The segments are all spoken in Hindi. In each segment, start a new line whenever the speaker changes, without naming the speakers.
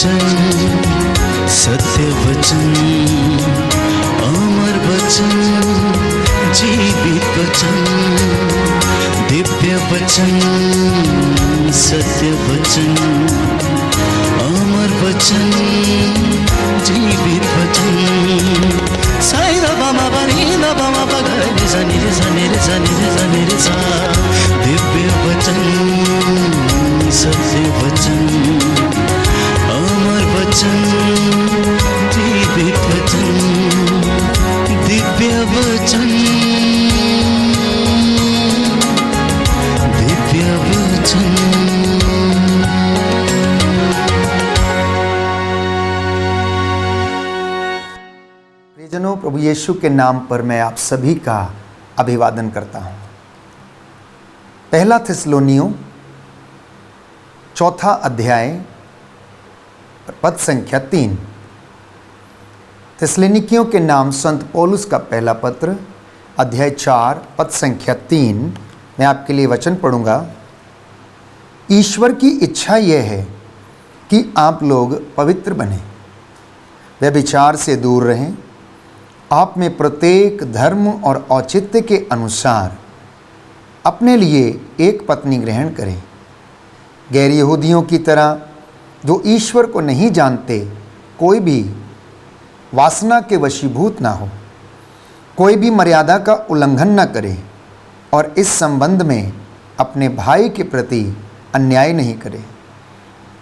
वचन, सत्य वचन, अमर वचन, जीवित वचन, दिव्य वचन, सत्य वचन, अमर वचन, जीवित वचन। साई दा मा पा नी दा पा मा पा गा रे सा नी रे सा नी रे सा नी रे सा नी रे सा। दिव्य वचन, सत्य वचन, अमर वचन, जीवित वचन, दिव्य वचन, दिव्य वचन।
प्रियजनों, प्रभु यीशु के नाम पर मैं आप सभी का अभिवादन करता हूं। पहला थिस्सलुनीयों चौथा अध्याय पद संख्या 3। थिस्सलुनीकियों के नाम संत पौलुस का पहला पत्र अध्याय 4 पद संख्या 3। मैं आपके लिए वचन पढ़ूंगा। ईश्वर की इच्छा यह है कि आप लोग पवित्र बने, व्यभिचार से दूर रहें, आप में प्रत्येक धर्म और औचित्य के अनुसार अपने लिए एक पत्नी ग्रहण करें, गैर यहूदियों की तरह जो ईश्वर को नहीं जानते कोई भी वासना के वशीभूत ना हो, कोई भी मर्यादा का उल्लंघन न करे और इस संबंध में अपने भाई के प्रति अन्याय नहीं करे,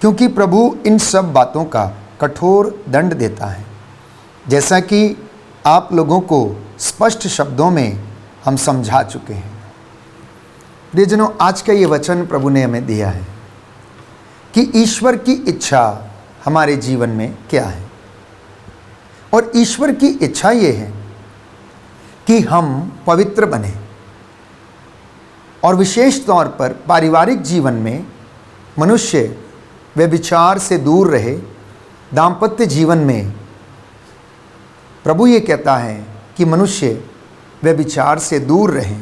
क्योंकि प्रभु इन सब बातों का कठोर दंड देता है, जैसा कि आप लोगों को स्पष्ट शब्दों में हम समझा चुके हैं। प्रियजनों, आज का ये वचन प्रभु ने हमें दिया है कि ईश्वर की इच्छा हमारे जीवन में क्या है। और ईश्वर की इच्छा ये है कि हम पवित्र बने, और विशेष तौर पर पारिवारिक जीवन में मनुष्य व्यभिचार से दूर रहे। दाम्पत्य जीवन में प्रभु ये कहता है कि मनुष्य व्यभिचार से दूर रहे।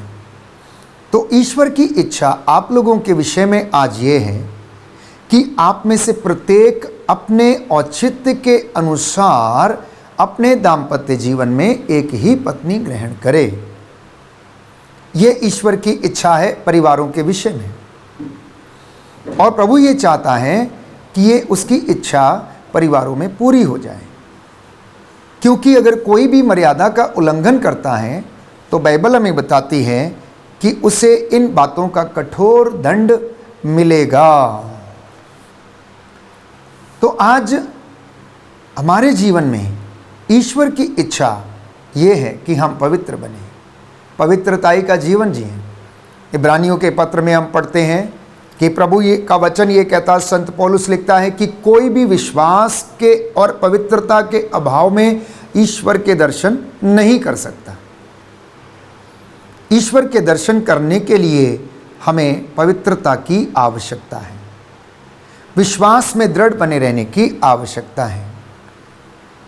तो ईश्वर की इच्छा आप लोगों के विषय में आज ये है कि आप में से प्रत्येक अपने औचित्य के अनुसार अपने दाम्पत्य जीवन में एक ही पत्नी ग्रहण करे। यह ईश्वर की इच्छा है परिवारों के विषय में, और प्रभु ये चाहता है कि ये उसकी इच्छा परिवारों में पूरी हो जाए। क्योंकि अगर कोई भी मर्यादा का उल्लंघन करता है तो बाइबल हमें बताती है कि उसे इन बातों का कठोर दंड मिलेगा। तो आज हमारे जीवन में ईश्वर की इच्छा ये है कि हम पवित्र बने, पवित्रताई का जीवन जिएं। इब्रानियों के पत्र में हम पढ़ते हैं कि प्रभु ये का वचन ये कहता, संत पौलुस लिखता है कि कोई भी विश्वास के और पवित्रता के अभाव में ईश्वर के दर्शन नहीं कर सकता। ईश्वर के दर्शन करने के लिए हमें पवित्रता की आवश्यकता है, विश्वास में दृढ़ बने रहने की आवश्यकता है।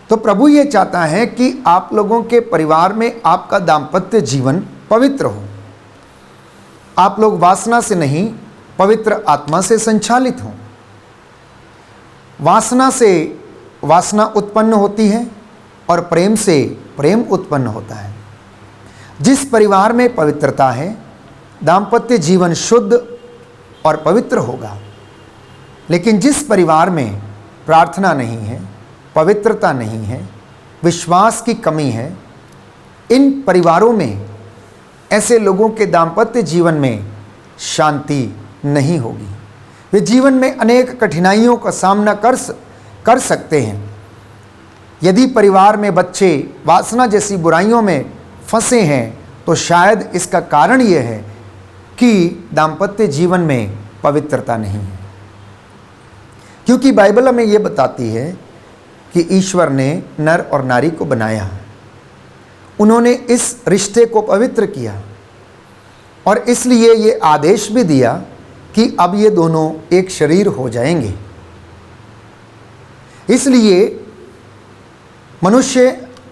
तो प्रभु ये चाहता है कि आप लोगों के परिवार में आपका दाम्पत्य जीवन पवित्र हो। आप लोग वासना से नहीं, पवित्र आत्मा से संचालित हों। वासना से वासना उत्पन्न होती है और प्रेम से प्रेम उत्पन्न होता है। जिस परिवार में पवित्रता है, दाम्पत्य जीवन शुद्ध और पवित्र होगा। लेकिन जिस परिवार में प्रार्थना नहीं है, पवित्रता नहीं है, विश्वास की कमी है, इन परिवारों में ऐसे लोगों के दाम्पत्य जीवन में शांति नहीं होगी। वे जीवन में अनेक कठिनाइयों का सामना कर सकते हैं। यदि परिवार में बच्चे वासना जैसी बुराइयों में फंसे हैं तो शायद इसका कारण यह है कि दाम्पत्य जीवन में पवित्रता नहीं है। क्योंकि बाइबल हमें यह बताती है कि ईश्वर ने नर और नारी को बनाया, उन्होंने इस रिश्ते को पवित्र किया और इसलिए ये आदेश भी दिया कि अब ये दोनों एक शरीर हो जाएंगे। इसलिए मनुष्य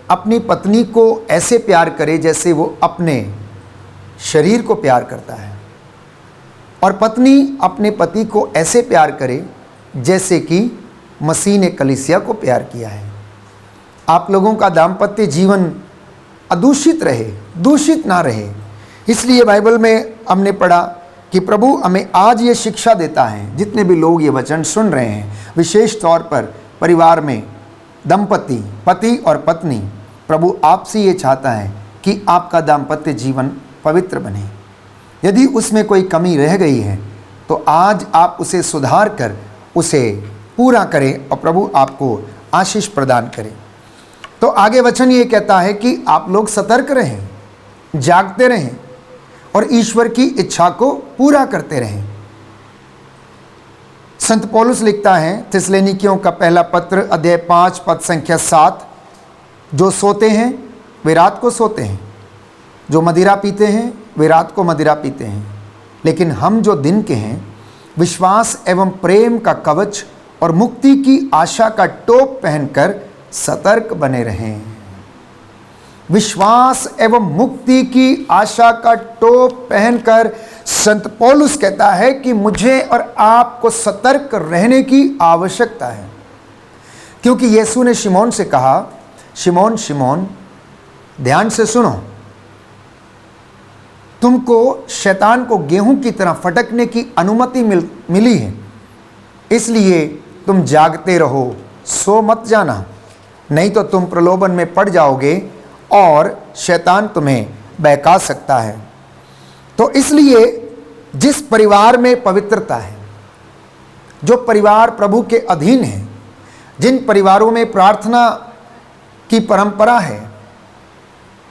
अपनी पत्नी को ऐसे प्यार करे जैसे वो अपने शरीर को प्यार करता है, और पत्नी अपने पति को ऐसे प्यार करे जैसे कि मसीह ने कलीसिया को प्यार किया है। आप लोगों का दाम्पत्य जीवन अदूषित रहे, दूषित ना रहे, इसलिए बाइबल में हमने पढ़ा कि प्रभु हमें आज ये शिक्षा देता है, जितने भी लोग ये वचन सुन रहे हैं, विशेष तौर पर परिवार में दंपति, पति और पत्नी, प्रभु आपसे ये चाहता है कि आपका दाम्पत्य जीवन पवित्र बने। यदि उसमें कोई कमी रह गई है तो आज आप उसे सुधार कर उसे पूरा करें और प्रभु आपको आशीष प्रदान करें। तो आगे वचन ये कहता है कि आप लोग सतर्क रहें, जागते रहें और ईश्वर की इच्छा को पूरा करते रहें। संत पौलुस लिखता है थिस्सलुनीकियों का पहला पत्र अध्याय 5 पद संख्या 7, जो सोते हैं वे रात को सोते हैं, जो मदिरा पीते हैं वे रात को मदिरा पीते हैं, लेकिन हम जो दिन के हैं विश्वास एवं प्रेम का कवच और मुक्ति की आशा का टोप पहनकर सतर्क बने रहें। विश्वास एवं मुक्ति की आशा का टोप पहनकर संत पौलुस कहता है कि मुझे और आपको सतर्क रहने की आवश्यकता है, क्योंकि यीशु ने शिमोन से कहा, शिमोन शिमोन ध्यान से सुनो, तुमको शैतान को गेहूं की तरह फटकने की अनुमति मिली है, इसलिए तुम जागते रहो, सो मत जाना, नहीं तो तुम प्रलोभन में पड़ जाओगे और शैतान तुम्हें बहका सकता है। तो इसलिए जिस परिवार में पवित्रता है, जो परिवार प्रभु के अधीन है, जिन परिवारों में प्रार्थना की परंपरा है,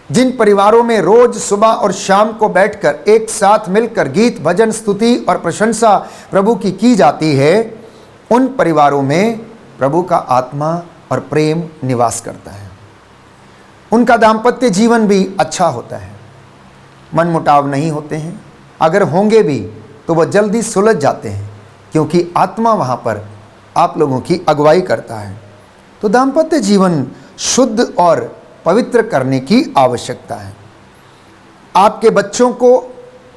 जिन परिवारों में रोज सुबह और शाम को बैठकर एक साथ मिलकर गीत भजन स्तुति और प्रशंसा प्रभु की जाती है, उन परिवारों में प्रभु का आत्मा और प्रेम निवास करता है। उनका दाम्पत्य जीवन भी अच्छा होता है, मनमुटाव नहीं होते हैं, अगर होंगे भी तो वह जल्दी सुलझ जाते हैं, क्योंकि आत्मा वहाँ पर आप लोगों की अगुवाई करता है। तो दाम्पत्य जीवन शुद्ध और पवित्र करने की आवश्यकता है। आपके बच्चों को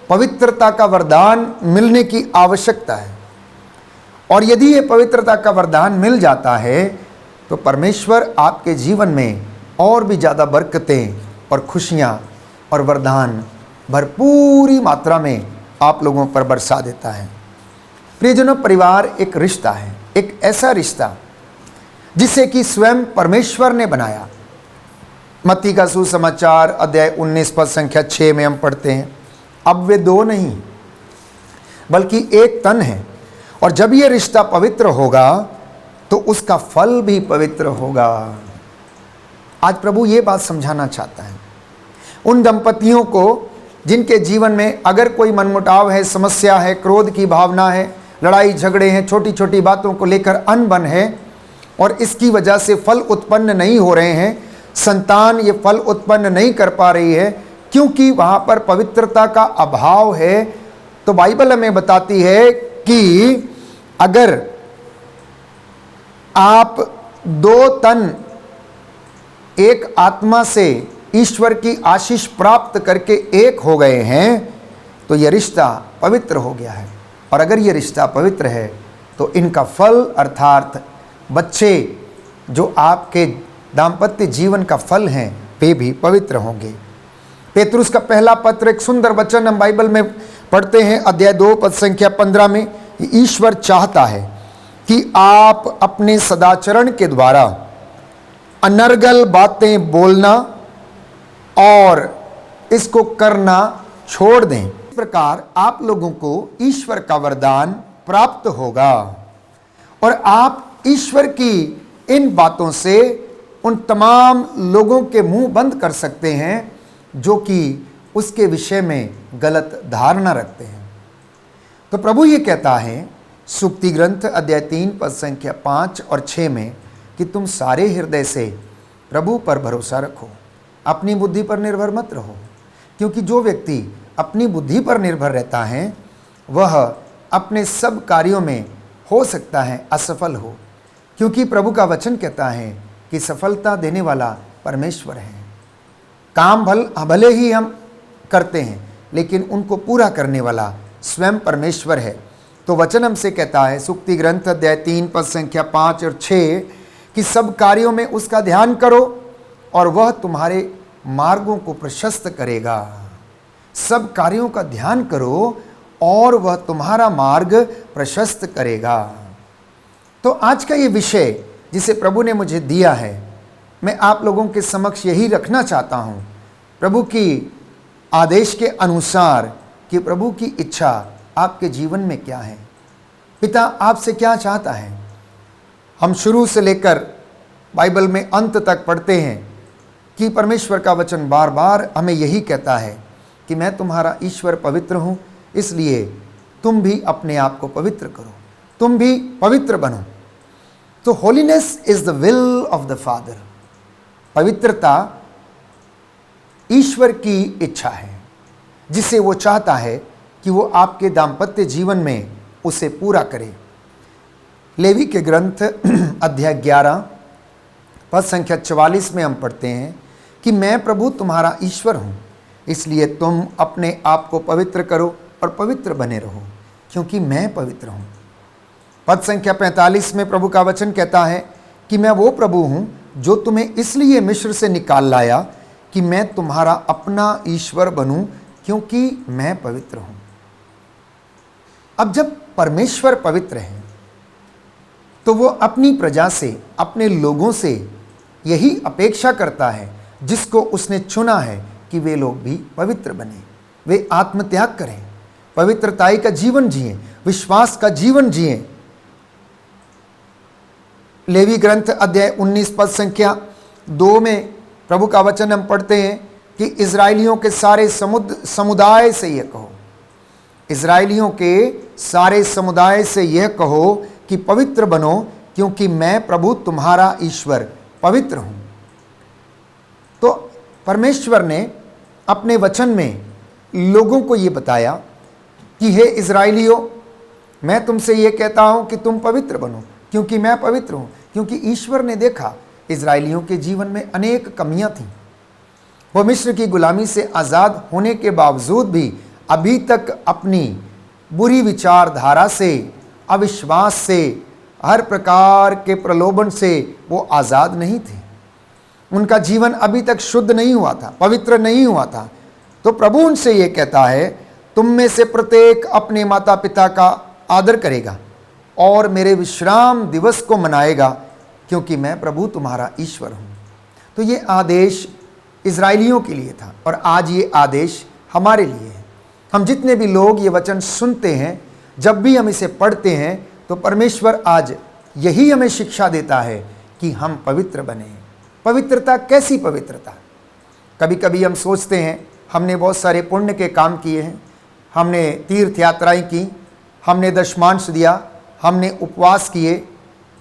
पवित्रता का वरदान मिलने की आवश्यकता है, और यदि ये पवित्रता का वरदान मिल जाता है तो परमेश्वर आपके जीवन में और भी ज़्यादा बरकतें और खुशियाँ और वरदान भरपूरी मात्रा में आप लोगों पर बरसा देता है। प्रियजनों, परिवार एक रिश्ता है, एक ऐसा रिश्ता जिसे कि स्वयं परमेश्वर ने बनाया। मत्ती का सुसमाचार अध्याय 19 पद संख्या 6 में हम पढ़ते हैं, अब वे दो नहीं बल्कि एक तन है, और जब ये रिश्ता पवित्र होगा तो उसका फल भी पवित्र होगा। आज प्रभु ये बात समझाना चाहता है उन दंपतियों को जिनके जीवन में अगर कोई मनमुटाव है, समस्या है, क्रोध की भावना है, लड़ाई झगड़े हैं, छोटी छोटी बातों को लेकर अनबन है और इसकी वजह से फल उत्पन्न नहीं हो रहे हैं, संतान ये फल उत्पन्न नहीं कर पा रही है क्योंकि वहाँ पर पवित्रता का अभाव है। तो बाइबल हमें बताती है कि अगर आप दो तन एक आत्मा से ईश्वर की आशीष प्राप्त करके एक हो गए हैं तो यह रिश्ता पवित्र हो गया है, और अगर यह रिश्ता पवित्र है तो इनका फल अर्थात बच्चे जो आपके दाम्पत्य जीवन का फल हैं वे भी पवित्र होंगे। पेतरुस का पहला पत्र एक सुंदर वचन हम बाइबल में पढ़ते हैं अध्याय 2 पद संख्या 15 में, ईश्वर चाहता है कि आप अपने सदाचरण के द्वारा अनर्गल बातें बोलना और इसको करना छोड़ दें। इस प्रकार आप लोगों को ईश्वर का वरदान प्राप्त होगा और आप ईश्वर की इन बातों से उन तमाम लोगों के मुंह बंद कर सकते हैं जो कि उसके विषय में गलत धारणा रखते हैं। तो प्रभु ये कहता है सुक्ति ग्रंथ अध्याय 3 पद संख्या 5 और 6 में कि तुम सारे हृदय से प्रभु पर भरोसा रखो, अपनी बुद्धि पर निर्भर मत रहो, क्योंकि जो व्यक्ति अपनी बुद्धि पर निर्भर रहता है वह अपने सब कार्यों में हो सकता है असफल हो, क्योंकि प्रभु का वचन कहता है कि सफलता देने वाला परमेश्वर है। काम भले ही हम करते हैं लेकिन उनको पूरा करने वाला स्वयं परमेश्वर है। तो वचन हमसे कहता है सुक्ति ग्रंथ अध्याय 3 पद संख्या 5 और 6 कि सब कार्यों में उसका ध्यान करो और वह तुम्हारे मार्गों को प्रशस्त करेगा। सब कार्यों का ध्यान करो और वह तुम्हारा मार्ग प्रशस्त करेगा। तो आज का ये विषय जिसे प्रभु ने मुझे दिया है, मैं आप लोगों के समक्ष यही रखना चाहता हूँ, प्रभु की आदेश के अनुसार, कि प्रभु की इच्छा आपके जीवन में क्या है, पिता आपसे क्या चाहता है। हम शुरू से लेकर बाइबल में अंत तक पढ़ते हैं कि परमेश्वर का वचन बार बार हमें यही कहता है कि मैं तुम्हारा ईश्वर पवित्र हूँ, इसलिए तुम भी अपने आप को पवित्र करो, तुम भी पवित्र बनो। तो holiness is the will of the father, पवित्रता ईश्वर की इच्छा है जिसे वो चाहता है कि वो आपके दाम्पत्य जीवन में उसे पूरा करे। लेवी के ग्रंथ अध्याय 11 पद संख्या 44 में हम पढ़ते हैं कि मैं प्रभु तुम्हारा ईश्वर हूँ, इसलिए तुम अपने आप को पवित्र करो और पवित्र बने रहो, क्योंकि मैं पवित्र हूँ। पद संख्या 45 में प्रभु का वचन कहता है कि मैं वो प्रभु हूँ जो तुम्हें इसलिए मिस्र से निकाल लाया कि मैं तुम्हारा अपना ईश्वर बनूं, क्योंकि मैं पवित्र हूँ। अब जब परमेश्वर पवित्र है तो वो अपनी प्रजा से, अपने लोगों से यही अपेक्षा करता है जिसको उसने चुना है कि वे लोग भी पवित्र बने, वे आत्मत्याग करें, पवित्रताई का जीवन जिएं, विश्वास का जीवन जिएं। लेवी ग्रंथ अध्याय 19 पद संख्या 2 में प्रभु का वचन हम पढ़ते हैं कि इज़राइलियों के सारे समुदाय से यह कहो, इज़राइलियों के सारे समुदाय से यह कहो कि पवित्र बनो, क्योंकि मैं प्रभु तुम्हारा ईश्वर पवित्र हूँ। तो परमेश्वर ने अपने वचन में लोगों को ये बताया कि हे इज़राइलियों, मैं तुमसे ये कहता हूँ कि तुम पवित्र बनो, क्योंकि मैं पवित्र हूँ। क्योंकि ईश्वर ने देखा इज़राइलियों के जीवन में अनेक कमियां थीं। वो मिस्र की गुलामी से आज़ाद होने के बावजूद भी अभी तक अपनी बुरी विचारधारा से, अविश्वास से, हर प्रकार के प्रलोभन से वो आज़ाद नहीं थे। उनका जीवन अभी तक शुद्ध नहीं हुआ था, पवित्र नहीं हुआ था। तो प्रभु उनसे ये कहता है, तुम में से प्रत्येक अपने माता पिता का आदर करेगा और मेरे विश्राम दिवस को मनाएगा, क्योंकि मैं प्रभु तुम्हारा ईश्वर हूँ। तो ये आदेश इज़राइलियों के लिए था और आज ये आदेश हमारे लिए है। हम जितने भी लोग ये वचन सुनते हैं, जब भी हम इसे पढ़ते हैं, तो परमेश्वर आज यही हमें शिक्षा देता है कि हम पवित्र बने। पवित्रता कैसी पवित्रता? कभी कभी हम सोचते हैं हमने बहुत सारे पुण्य के काम किए हैं, हमने तीर्थ यात्राएं की, हमने दशमांश दिया, हमने उपवास किए।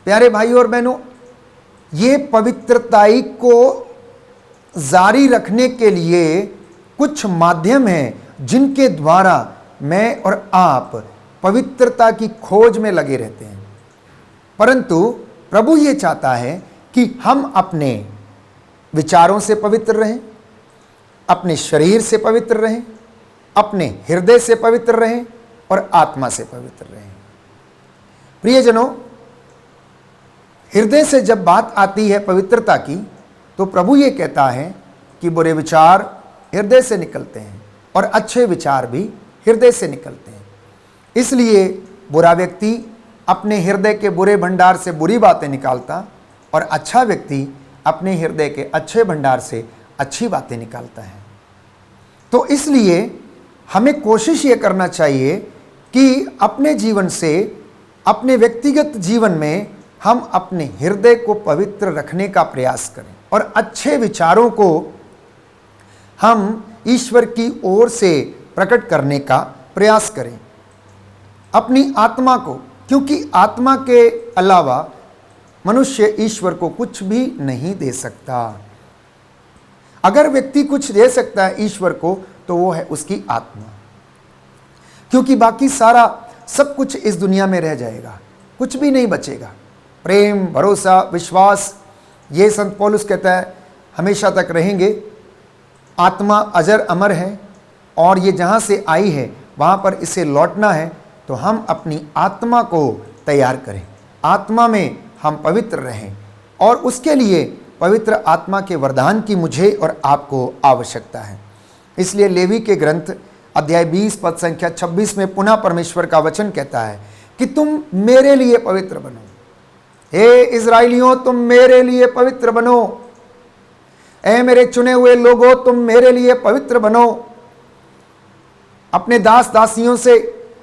प्यारे भाइयों और बहनों, ये पवित्रताई को जारी रखने के लिए कुछ माध्यम हैं जिनके द्वारा मैं और आप पवित्रता की खोज में लगे रहते हैं। परंतु प्रभु ये चाहता है कि हम अपने विचारों से पवित्र रहें, अपने शरीर से पवित्र रहें, अपने हृदय से पवित्र रहें और आत्मा से पवित्र रहें। प्रियजनों, हृदय से जब बात आती है पवित्रता की, तो प्रभु ये कहता है कि बुरे विचार हृदय से निकलते हैं और अच्छे विचार भी हृदय से निकलते हैं। इसलिए बुरा व्यक्ति अपने हृदय के बुरे भंडार से बुरी बातें निकालता और अच्छा व्यक्ति अपने हृदय के अच्छे भंडार से अच्छी बातें निकालता है। तो इसलिए हमें कोशिश ये करना चाहिए कि अपने जीवन से, अपने व्यक्तिगत जीवन में हम अपने हृदय को पवित्र रखने का प्रयास करें और अच्छे विचारों को हम ईश्वर की ओर से प्रकट करने का प्रयास करें। अपनी आत्मा को, क्योंकि आत्मा के अलावा मनुष्य ईश्वर को कुछ भी नहीं दे सकता। अगर व्यक्ति कुछ दे सकता है ईश्वर को, तो वो है उसकी आत्मा, क्योंकि बाकी सारा सब कुछ इस दुनिया में रह जाएगा, कुछ भी नहीं बचेगा। प्रेम, भरोसा, विश्वास, ये संत पौलुस कहता है हमेशा तक रहेंगे। आत्मा अजर अमर है और ये जहाँ से आई है वहाँ पर इसे लौटना है। तो हम अपनी आत्मा को तैयार करें, आत्मा में हम पवित्र रहें, और उसके लिए पवित्र आत्मा के वरदान की मुझे और आपको आवश्यकता है। इसलिए लेवी के ग्रंथ अध्याय 20 पद संख्या 26 में पुनः परमेश्वर का वचन कहता है कि तुम मेरे लिए पवित्र बनो। हे इज़राइलियों, तुम मेरे लिए पवित्र बनो। ऐ मेरे चुने हुए लोगों, तुम मेरे लिए पवित्र बनो। अपने दास दासियों से,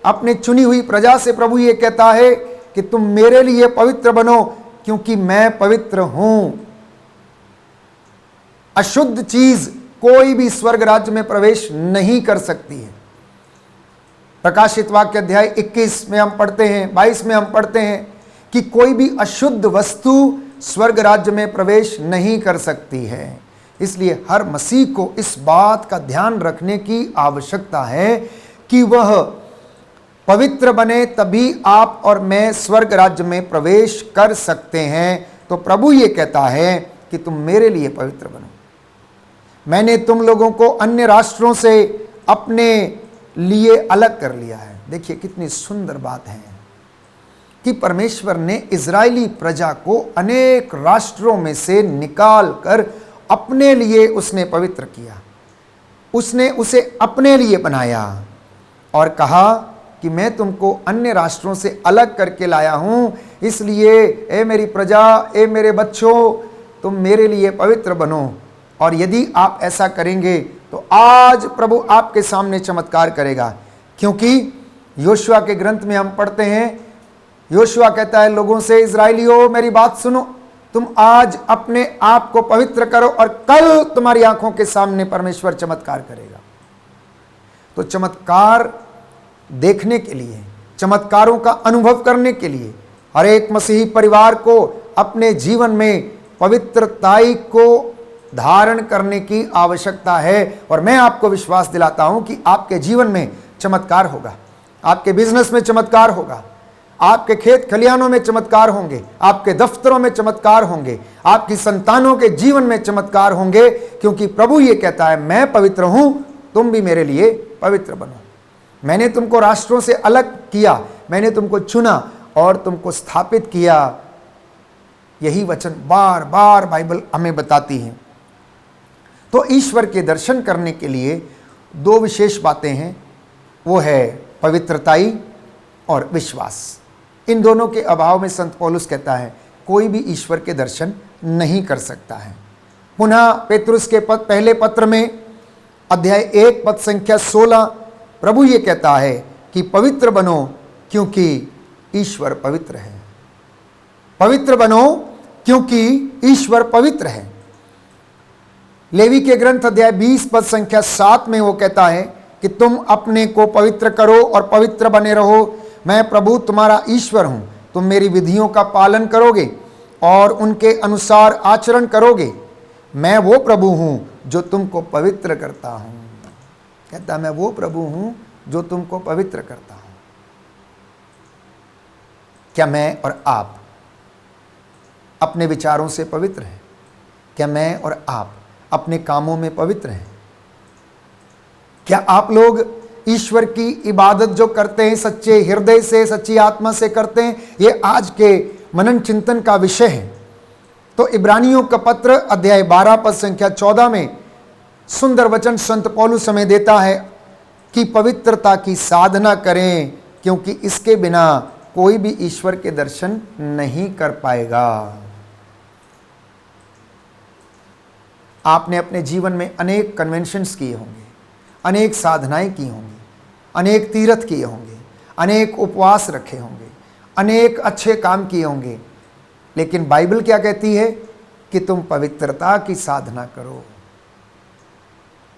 अपने चुनी हुई प्रजा से प्रभु ये कहता है कि तुम मेरे लिए पवित्र बनो, क्योंकि मैं पवित्र हूं। अशुद्ध चीज कोई भी स्वर्ग राज्य में प्रवेश नहीं कर सकती है। प्रकाशित वाक्य अध्याय 21 में हम पढ़ते हैं, 22 में हम पढ़ते हैं कि कोई भी अशुद्ध वस्तु स्वर्ग राज्य में प्रवेश नहीं कर सकती है। इसलिए हर मसीह को इस बात का ध्यान रखने की आवश्यकता है कि वह पवित्र बने, तभी आप और मैं स्वर्ग राज्य में प्रवेश कर सकते हैं। तो प्रभु ये कहता है कि तुम मेरे लिए पवित्र बनो। मैंने तुम लोगों को अन्य राष्ट्रों से अपने लिए अलग कर लिया है। देखिए कितनी सुंदर बात है कि परमेश्वर ने इज़राइली प्रजा को अनेक राष्ट्रों में से निकाल कर अपने लिए उसने पवित्र किया। उसने उसे अपने लिए बनाया और कहा कि मैं तुमको अन्य राष्ट्रों से अलग करके लाया हूं, इसलिए ए मेरी प्रजा, ए मेरे बच्चों, तुम मेरे लिए पवित्र बनो। और यदि आप ऐसा करेंगे तो आज प्रभु आपके सामने चमत्कार करेगा। क्योंकि योशुआ के ग्रंथ में हम पढ़ते हैं, योशुआ कहता है लोगों से, इज़राइलियों मेरी बात सुनो, तुम आज अपने आप को पवित्र करो और कल तुम्हारी आंखों के सामने परमेश्वर चमत्कार करेगा। तो चमत्कार देखने के लिए, चमत्कारों का अनुभव करने के लिए हर एक मसीही परिवार को अपने जीवन में पवित्रताई को धारण करने की आवश्यकता है। और मैं आपको विश्वास दिलाता हूं कि आपके जीवन में चमत्कार होगा, आपके बिजनेस में चमत्कार होगा, आपके खेत खलिहानों में चमत्कार होंगे, आपके दफ्तरों में चमत्कार होंगे, आपकी संतानों के जीवन में चमत्कार होंगे। क्योंकि प्रभु ये कहता है मैं पवित्र हूं, तुम भी मेरे लिए पवित्र बनो। मैंने तुमको राष्ट्रों से अलग किया, मैंने तुमको चुना और तुमको स्थापित किया। यही वचन बार बार बाइबल हमें बताती है। तो ईश्वर के दर्शन करने के लिए दो विशेष बातें हैं, वो है पवित्रताई और विश्वास। इन दोनों के अभाव में संत पौलुस कहता है कोई भी ईश्वर के दर्शन नहीं कर सकता है। पुनः पेतरुस के पहले पत्र में अध्याय 1 पद संख्या 16 प्रभु ये कहता है कि पवित्र बनो क्योंकि ईश्वर पवित्र है। पवित्र बनो क्योंकि ईश्वर पवित्र है। लेवी के ग्रंथ अध्याय 20 पद संख्या 7 में वो कहता है कि तुम अपने को पवित्र करो और पवित्र बने रहो, मैं प्रभु तुम्हारा ईश्वर हूं। तुम मेरी विधियों का पालन करोगे और उनके अनुसार आचरण करोगे। मैं वो प्रभु हूं जो तुमको पवित्र करता हूं। कहता मैं वो प्रभु हूं जो तुमको पवित्र करता हूं। क्या मैं और आप अपने विचारों से पवित्र हैं? क्या मैं और आप अपने कामों में पवित्र हैं? क्या आप लोग ईश्वर की इबादत जो करते हैं सच्चे हृदय से, सच्ची आत्मा से करते हैं? ये आज के मनन चिंतन का विषय है। तो इब्रानियों का पत्र अध्याय 12 पद संख्या 14 में सुंदर वचन संत पौलुस हमें देता है कि पवित्रता की साधना करें, क्योंकि इसके बिना कोई भी ईश्वर के दर्शन नहीं कर पाएगा। आपने अपने जीवन में अनेक कन्वेंशंस किए होंगे, अनेक साधनाएं की होंगी, अनेक तीर्थ किए होंगे, अनेक उपवास रखे होंगे, अनेक अच्छे काम किए होंगे, लेकिन बाइबल क्या कहती है कि तुम पवित्रता की साधना करो।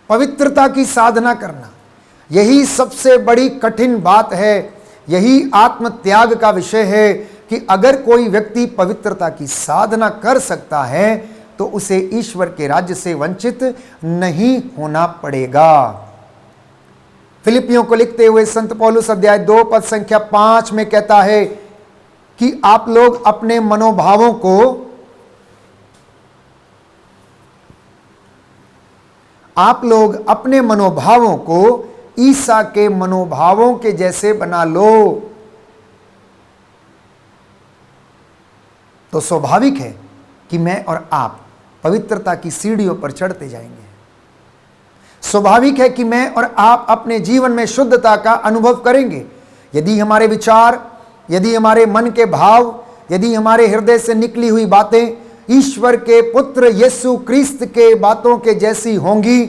पवित्रता की साधना करना यही सबसे बड़ी कठिन बात है। यही आत्म त्याग का विषय है कि अगर कोई व्यक्ति पवित्रता की साधना कर सकता है तो उसे ईश्वर के राज्य से वंचित नहीं होना पड़ेगा। फिलिपियों को लिखते हुए संत पौलुस अध्याय 2 पद संख्या 5 में कहता है कि आप लोग अपने मनोभावों को ईसा के मनोभावों के जैसे बना लो। तो स्वाभाविक है कि मैं और आप पवित्रता की सीढ़ियों पर चढ़ते जाएंगे। स्वाभाविक है कि मैं और आप अपने जीवन में शुद्धता का अनुभव करेंगे। यदि हमारे विचार, यदि हमारे मन के भाव, यदि हमारे हृदय से निकली हुई बातें ईश्वर के पुत्र यीशु क्रिस्त के बातों के जैसी होंगी,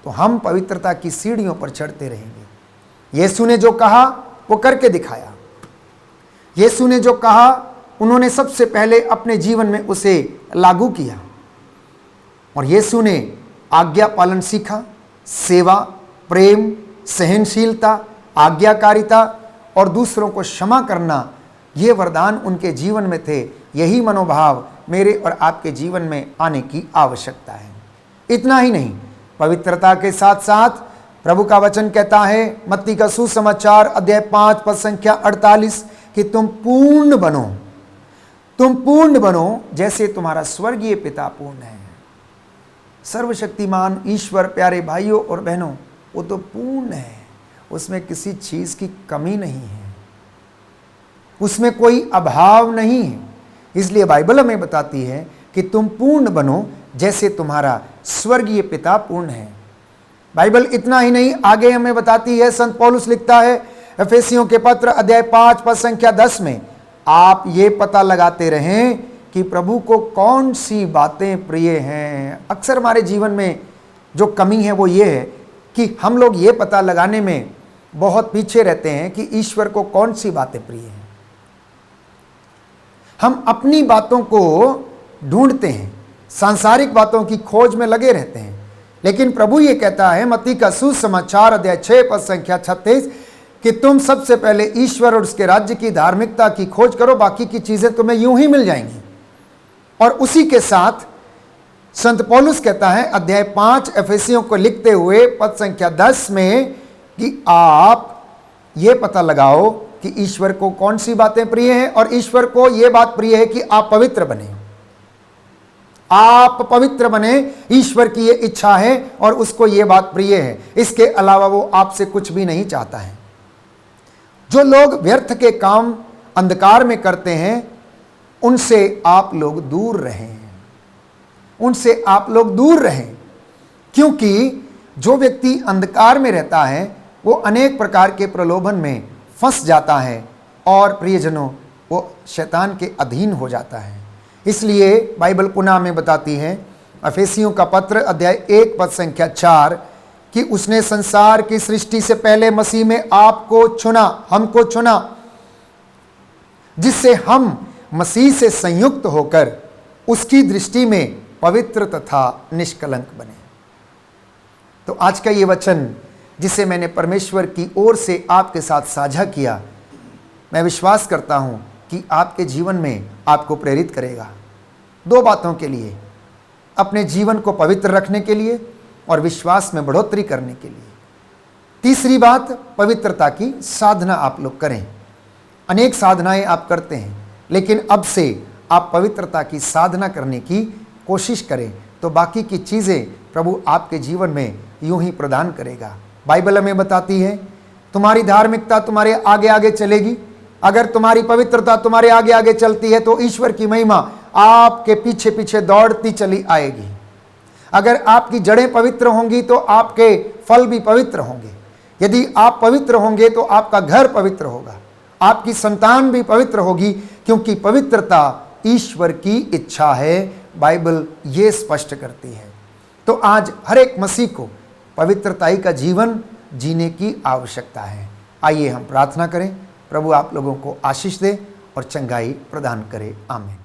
तो हम पवित्रता की सीढ़ियों पर चढ़ते रहेंगे। यीशु ने जो कहा वो करके दिखाया। यीशु ने जो कहा उन्होंने सबसे पहले अपने जीवन में उसे लागू किया। और यीशु ने आज्ञा पालन सीखा, सेवा, प्रेम, सहनशीलता, आज्ञाकारिता और दूसरों को क्षमा करना, ये वरदान उनके जीवन में थे। यही मनोभाव मेरे और आपके जीवन में आने की आवश्यकता है। इतना ही नहीं, पवित्रता के साथ साथ प्रभु का वचन कहता है मत्ती का सुसमाचार अध्याय 5 पद संख्या 48 कि तुम पूर्ण बनो, तुम पूर्ण बनो जैसे तुम्हारा स्वर्गीय पिता पूर्ण है। सर्वशक्तिमान ईश्वर, प्यारे भाइयों और बहनों, वो तो पूर्ण है, उसमें किसी चीज की कमी नहीं है, उसमें कोई अभाव नहीं है। इसलिए बाइबल हमें बताती है कि तुम पूर्ण बनो जैसे तुम्हारा स्वर्गीय पिता पूर्ण है। बाइबल इतना ही नहीं, आगे हमें बताती है, संत पौलुस लिखता है एफेसियों के पत्र अध्याय 5 पद संख्या 10 में, आप ये पता लगाते रहें कि प्रभु को कौन सी बातें प्रिय हैं। अक्सर हमारे जीवन में जो कमी है वो ये है कि हम लोग ये पता लगाने में बहुत पीछे रहते हैं कि ईश्वर को कौन सी बातें प्रिय हैं। हम अपनी बातों को ढूंढते हैं, सांसारिक बातों की खोज में लगे रहते हैं। लेकिन प्रभु ये कहता है मत्ती का सुसमाचार अध्याय 6 पद संख्या 36 कि तुम सबसे पहले ईश्वर और उसके राज्य की धार्मिकता की खोज करो, बाकी की चीजें तुम्हें यूं ही मिल जाएंगी। और उसी के साथ संत पौलुस कहता है अध्याय 5 एफेसियों को लिखते हुए पद संख्या 10 में कि आप ये पता लगाओ कि ईश्वर को कौन सी बातें प्रिय हैं। और ईश्वर को यह बात प्रिय है कि आप पवित्र बने, आप पवित्र बने, ईश्वर की यह इच्छा है और उसको यह बात प्रिय है। इसके अलावा वो आपसे कुछ भी नहीं चाहता है। जो लोग व्यर्थ के काम अंधकार में करते हैं उनसे आप लोग दूर रहें, उनसे आप लोग दूर रहें, क्योंकि जो व्यक्ति अंधकार में रहता है वो अनेक प्रकार के प्रलोभन में फंस जाता है और प्रियजनों वो शैतान के अधीन हो जाता है। इसलिए बाइबल पुनः में बताती है एफेसियों का पत्र अध्याय 1 पद संख्या 4 कि उसने संसार की सृष्टि से पहले मसीह में आपको चुना, हमको चुना, जिससे हम मसीह से संयुक्त होकर उसकी दृष्टि में पवित्र तथा निष्कलंक बने। तो आज का ये वचन जिसे मैंने परमेश्वर की ओर से आपके साथ साझा किया, मैं विश्वास करता हूं कि आपके जीवन में आपको प्रेरित करेगा। 2 बातों के लिए, अपने जीवन को पवित्र रखने के लिए और विश्वास में बढ़ोतरी करने के लिए। तीसरी बात, पवित्रता की साधना आप लोग करें। अनेक साधनाएं आप करते हैं, लेकिन अब से आप पवित्रता की साधना करने की कोशिश करें, तो बाकी की चीज़ें प्रभु आपके जीवन में यूं ही प्रदान करेगा। बाइबल हमें बताती है तुम्हारी धार्मिकता तुम्हारे आगे आगे चलेगी। अगर तुम्हारी पवित्रता तुम्हारे आगे आगे चलती है तो ईश्वर की महिमा आपके पीछे पीछे दौड़ती चली आएगी। अगर आपकी जड़ें पवित्र होंगी तो आपके फल भी पवित्र होंगे। यदि आप पवित्र होंगे तो आपका घर पवित्र होगा, आपकी संतान भी पवित्र होगी, क्योंकि पवित्रता ईश्वर की इच्छा है। बाइबल ये स्पष्ट करती है। तो आज हर एक मसीह को पवित्रताई का जीवन जीने की आवश्यकता है। आइए हम प्रार्थना करें। प्रभु आप लोगों को आशीष दे और चंगाई प्रदान करे। आमीन।